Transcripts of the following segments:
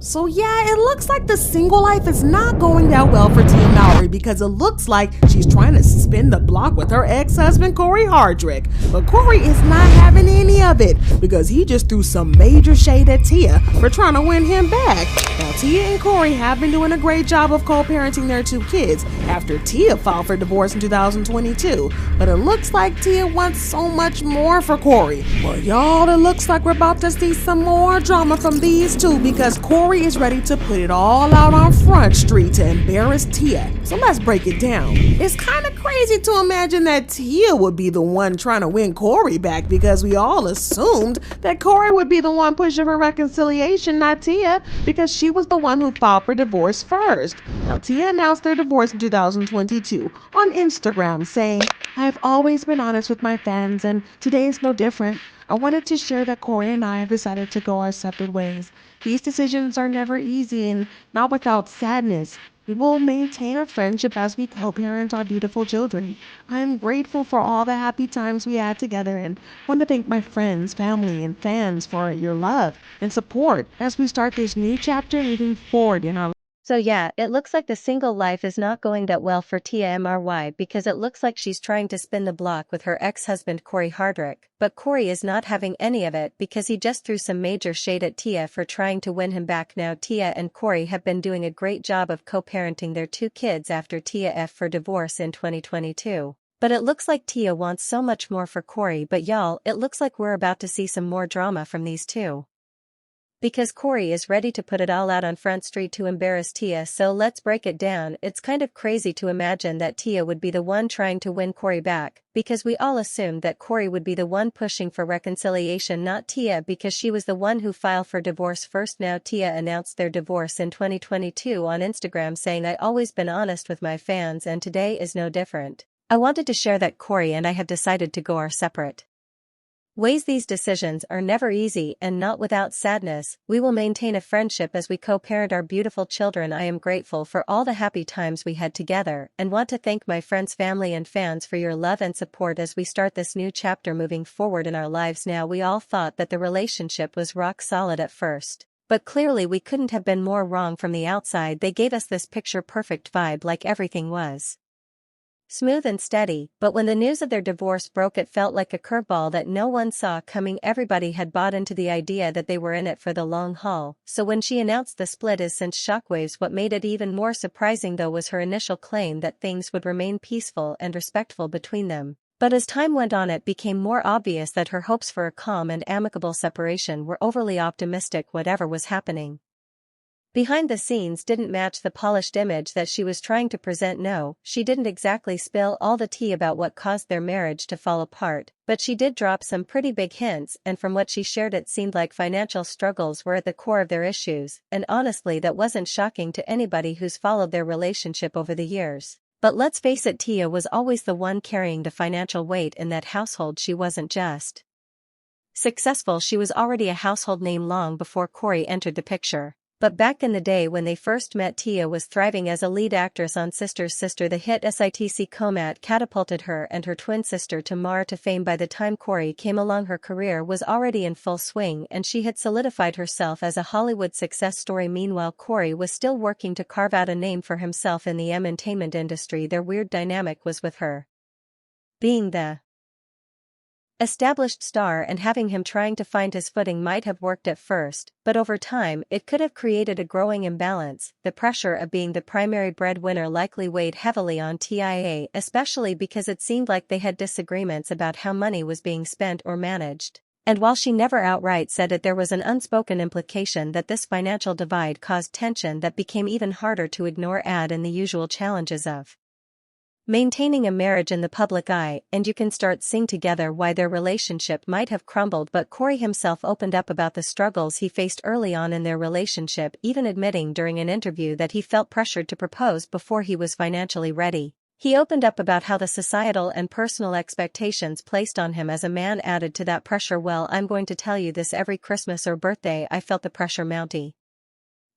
So yeah, it looks like the single life is not going that well for Tia Mowry because it looks like she's trying to spin the block with her ex-husband Cory Hardrict. But Cory is not having any of it because he just threw some major shade at Tia for trying to win him back. Now Tia and Cory have been doing a great job of co-parenting their two kids after Tia filed for divorce in 2022. But it looks like Tia wants so much more for Cory. Well y'all, it looks like we're about to see some more drama from these two because Cory is ready to put it all out on Front Street to embarrass Tia. So let's break it down. It's kind of crazy to imagine that Tia would be the one trying to win Cory back because we all assumed that Cory would be the one pushing for reconciliation, not Tia, because she was the one who filed for divorce first. Now, Tia announced their divorce in 2022 on Instagram saying, "I've always been honest with my fans and today is no different. I wanted to share that Cory and I have decided to go our separate ways. These decisions are never easy and not without sadness. We will maintain our friendship as we co-parent our beautiful children. I am grateful for all the happy times we had together and want to thank my friends, family, and fans for your love and support as we start this new chapter moving forward in our." So yeah, it looks like the single life is not going that well for Tia Mowry because it looks like she's trying to spin the block with her ex-husband Cory Hardrict, but Cory is not having any of it because he just threw some major shade at Tia for trying to win him back. Now Tia and Cory have been doing a great job of co-parenting their two kids after Tia filed for divorce in 2022. But it looks like Tia wants so much more for Cory, but y'all, it looks like we're about to see some more drama from these two. Because Cory is ready to put it all out on Front Street to embarrass Tia, so let's break it down. It's kind of crazy to imagine that Tia would be the one trying to win Cory back, because we all assumed that Cory would be the one pushing for reconciliation, not Tia, because she was the one who filed for divorce first. Now Tia announced their divorce in 2022 on Instagram saying, "I've always been honest with my fans and today is no different. I wanted to share that Cory and I have decided to go our separate ways. These decisions are never easy and not without sadness. We will maintain a friendship as we co-parent our beautiful children. I am grateful for all the happy times we had together and want to thank my friends, family and fans for your love and support as we start this new chapter moving forward in our lives." Now we all thought that the relationship was rock solid at first, but clearly we couldn't have been more wrong. From the outside they gave us this picture perfect vibe, like everything was smooth and steady, but when the news of their divorce broke it felt like a curveball that no one saw coming. Everybody had bought into the idea that they were in it for the long haul, so when she announced the split it sent shockwaves. What made it even more surprising though was her initial claim that things would remain peaceful and respectful between them. But as time went on it became more obvious that her hopes for a calm and amicable separation were overly optimistic. Whatever was happening behind the scenes didn't match the polished image that she was trying to present. No, she didn't exactly spill all the tea about what caused their marriage to fall apart, but she did drop some pretty big hints, and from what she shared it seemed like financial struggles were at the core of their issues, and honestly that wasn't shocking to anybody who's followed their relationship over the years. But let's face it, Tia was always the one carrying the financial weight in that household. She wasn't just successful, she was already a household name long before Cory entered the picture. But back in the day when they first met, Tia was thriving as a lead actress on Sister's Sister. The hit sitcom catapulted her and her twin sister Tamar to fame. By the time Cory came along her career was already in full swing and she had solidified herself as a Hollywood success story. Meanwhile Cory was still working to carve out a name for himself in the entertainment industry. Their weird dynamic was with her being the established star and having him trying to find his footing might have worked at first, but over time it could have created a growing imbalance. The pressure of being the primary breadwinner likely weighed heavily on Tia, especially because it seemed like they had disagreements about how money was being spent or managed. And while she never outright said it, there was an unspoken implication that this financial divide caused tension that became even harder to ignore. Add in the usual challenges of maintaining a marriage in the public eye, and you can start seeing together why their relationship might have crumbled. But Cory himself opened up about the struggles he faced early on in their relationship, even admitting during an interview that he felt pressured to propose before he was financially ready. He opened up about how the societal and personal expectations placed on him as a man added to that pressure. "Well, I'm going to tell you this, every Christmas or birthday I felt the pressure mounty.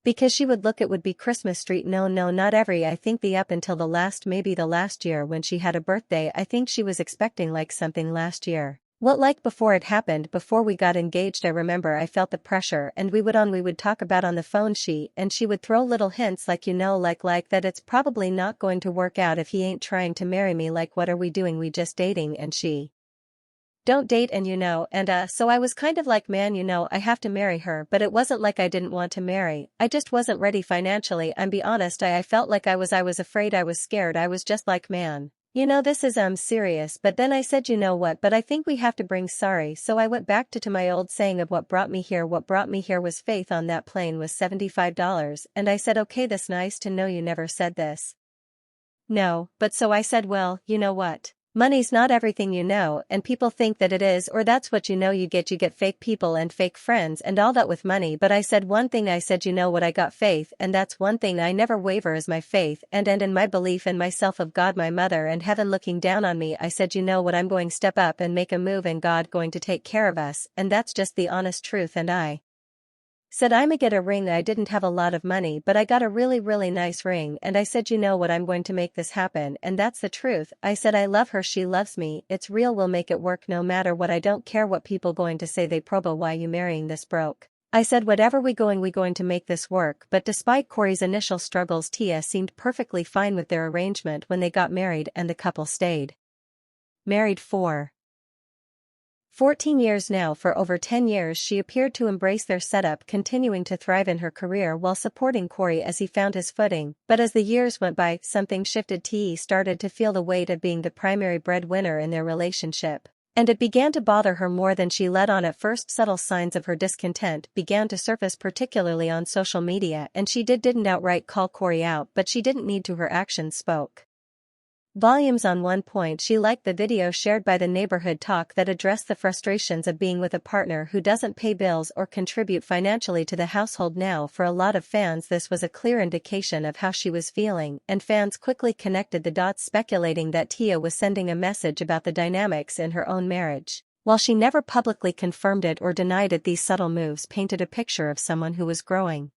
Because she would look, it would be Christmas street. No, not every, I think the up until the last, maybe the last year when she had a birthday, I think she was expecting like something last year. What like before it happened, before we got engaged, I remember I felt the pressure and we would talk about on the phone she would throw little hints like like that it's probably not going to work out if he ain't trying to marry me, like what are we doing, we just dating, and she don't date and so I was kind of like, man, I have to marry her, but it wasn't like I didn't want to marry, I just wasn't ready financially. I'm be honest, I felt like I was afraid, I was scared, I was just like, man, this is serious. But then I said, you know what, but I think we have to bring sorry. So I went back to my old saying of what brought me here was faith on that plane was $75, and I said, okay, that's nice to know you never said this. No, but so I said, well, you know what? Money's not everything, and people think that it is, or that's what you get fake people and fake friends and all that with money. But I said one thing, I said, what, I got faith, and that's one thing I never waver is my faith and in my belief in myself, of God, my mother and heaven looking down on me. I said, what, I'm going to step up and make a move and God going to take care of us, and that's just the honest truth. And I said, I'ma get a ring. I didn't have a lot of money, but I got a really, really nice ring, and I said, what, I'm going to make this happen, and that's the truth. I said, I love her, she loves me, it's real, we'll make it work no matter what. I don't care what people going to say, they probo, why you marrying this broke? I said, whatever, we going to make this work. But despite Cory's initial struggles, Tia seemed perfectly fine with their arrangement when they got married, and the couple stayed married for 14 years now. For over 10 years she appeared to embrace their setup, continuing to thrive in her career while supporting Cory as he found his footing. But as the years went by, something shifted. T started to feel the weight of being the primary breadwinner in their relationship, and it began to bother her more than she let on at first. Subtle signs of her discontent began to surface, particularly on social media, and she didn't outright call Cory out, but she didn't need to. Her actions spoke volumes. On one point, she liked the video shared by the Neighborhood Talk that addressed the frustrations of being with a partner who doesn't pay bills or contribute financially to the household. Now, for a lot of fans, this was a clear indication of how she was feeling, and fans quickly connected the dots, speculating that Tia was sending a message about the dynamics in her own marriage. While she never publicly confirmed it or denied it, these subtle moves painted a picture of someone who was growing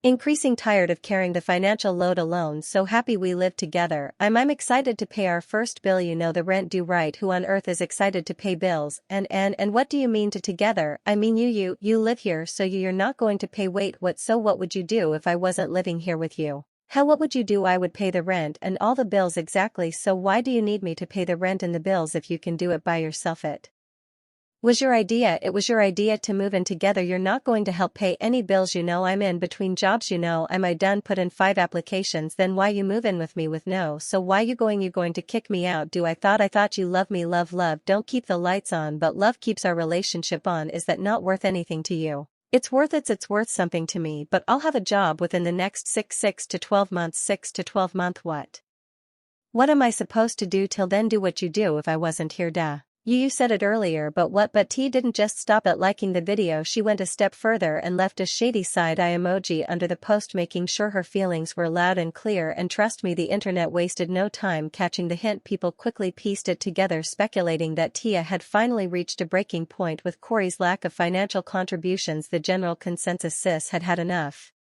increasing tired of carrying the financial load alone. So happy we live together. I'm excited to pay our first bill, the rent due, right? Who on earth is excited to pay bills? And what do you mean to together? I mean you live here, so you're not going to pay. Wait, what? So what would you do if I wasn't living here with you? How, what would you do? I would pay the rent and all the bills. Exactly, so why do you need me to pay the rent and the bills if you can do it by yourself? It was your idea to move in together. You're not going to help pay any bills. I'm in between jobs. Am I done? Put in 5 applications. Then why you move in with me with no? So why you going to kick me out? Do I thought you love me. Love don't keep the lights on, but love keeps our relationship on. Is that not worth anything to you? It's worth something to me, but I'll have a job within the next 6 to 12 months. 6 to 12 month what? What am I supposed to do till then? Do what you do if I wasn't here. Duh. You said it earlier, but what? But T didn't just stop at liking the video. She went a step further and left a shady side eye emoji under the post, making sure her feelings were loud and clear. And trust me, the internet wasted no time catching the hint. People quickly pieced it together, speculating that Tia had finally reached a breaking point with Cory's lack of financial contributions. The general consensus: sis had had enough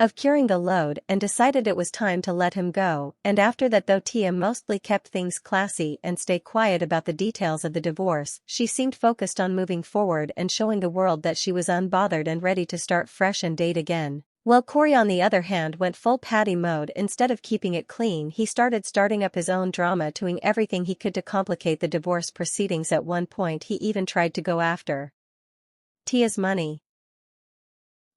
of curing the load and decided it was time to let him go. And after that, though Tia mostly kept things classy and stayed quiet about the details of the divorce, she seemed focused on moving forward and showing the world that she was unbothered and ready to start fresh and date again. Well, Cory, on the other hand, went full Patty mode. Instead of keeping it clean, he starting up his own drama, doing everything he could to complicate the divorce proceedings. At one point he even tried to go after Tia's money,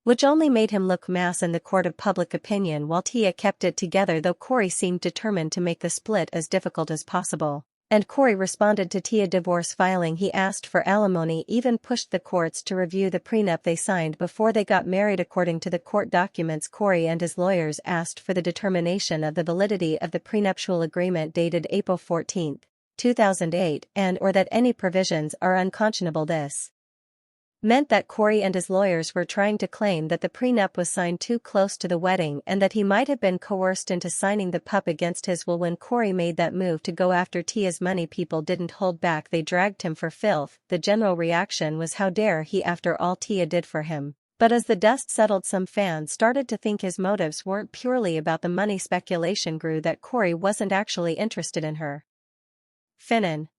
which only made him look mass in the court of public opinion, while Tia kept it together, though Cory seemed determined to make the split as difficult as possible. And Cory responded to Tia divorce filing. He asked for alimony, even pushed the courts to review the prenup they signed before they got married. According to the court documents, Cory and his lawyers asked for the determination of the validity of the prenuptial agreement dated April 14, 2008, and or that any provisions are unconscionable. This meant that Cory and his lawyers were trying to claim that the prenup was signed too close to the wedding and that he might have been coerced into signing the pup against his will. When Cory made that move to go after Tia's money, people didn't hold back. They dragged him for filth. The general reaction was, how dare he, after all Tia did for him. But as the dust settled, some fans started to think his motives weren't purely about the money. Speculation grew that Cory wasn't actually interested in her. Finnan.